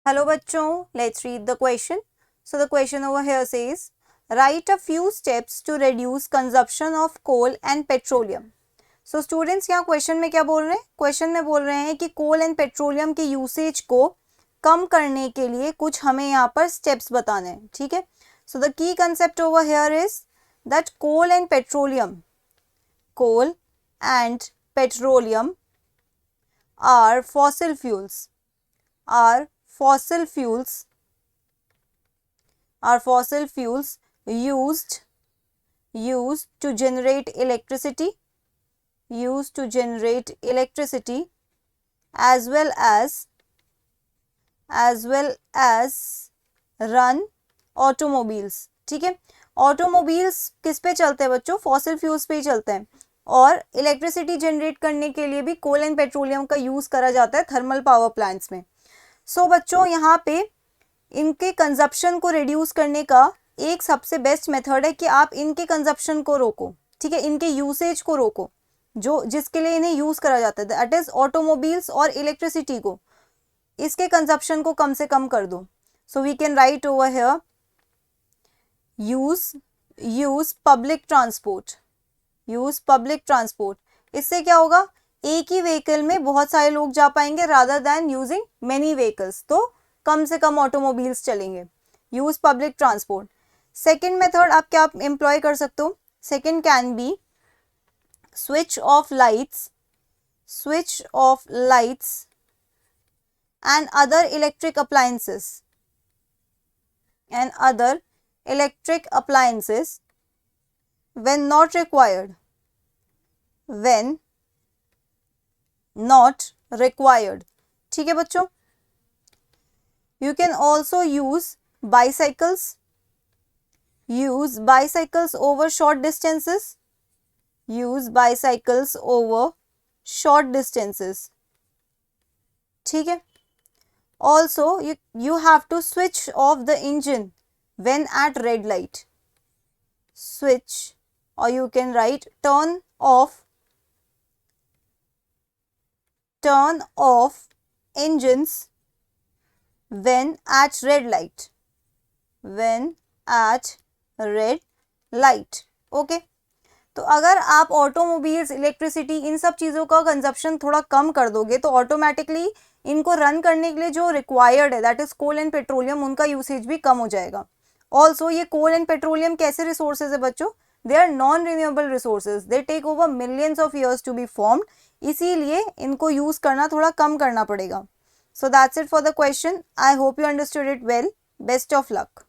Hello bachcho, let's read the question. So the question over here says, write a few steps to reduce consumption of coal and petroleum. So students यहाँ question में क्या बोल रहे हैं? Question में बोल रहे हैं कि कोल एंड पेट्रोलियम के यूसेज को कम करने के लिए कुछ हमें यहाँ पर स्टेप्स बताने हैं, ठीक है? So the key concept over here is that coal and petroleum are fossil fuels used to generate electricity as well as run automobiles. ठीक है, ऑटोमोबाइल्स किस पे चलते हैं बच्चों? फॉसिल फ्यूल्स पे ही चलते हैं, और इलेक्ट्रिसिटी जनरेट करने के लिए भी कोल एंड पेट्रोलियम का यूज करा जाता है थर्मल पावर प्लांट्स में. सो बच्चों यहाँ पे इनके कंजप्शन को रिड्यूस करने का एक सबसे बेस्ट मेथड है कि आप इनके कंजप्शन को रोको, ठीक है, इनके यूसेज को रोको, जो जिसके लिए इन्हें यूज करा जाता है, दैट इज ऑटोमोबाइल्स और इलेक्ट्रिसिटी को, इसके कंजप्शन को कम से कम कर दो. So we can right over here use public transport. इससे क्या होगा? एक ही व्हीकल में बहुत सारे लोग जा पाएंगे rather than using many vehicles, तो कम से कम ऑटोमोबाइल्स चलेंगे. Use public transport. Second method आप क्या एम्प्लॉय कर सकते हो? Second can be switch off lights and other electric appliances when not required. ठीक है बच्चों. You can also use bicycles over short distances. ठीक है. Also you have to switch off the engine when at red light. Switch, or you can write turn off engines when at red light. Okay. तो अगर आप automobiles, electricity, इन सब चीज़ों का consumption थोड़ा कम कर दोगे तो ऑटोमेटिकली इनको रन करने के लिए जो रिक्वायर्ड है, that is coal and petroleum, उनका यूसेज भी कम हो जाएगा. ऑल्सो ये कोल एंड पेट्रोलियम कैसे रिसोर्सेज है बच्चों? They are non renewable resources, they take over millions of years to be formed, इसीलिए इनको यूज करना थोड़ा कम करना पड़ेगा. So that's it for the question. I hope you understood it well. Best of luck.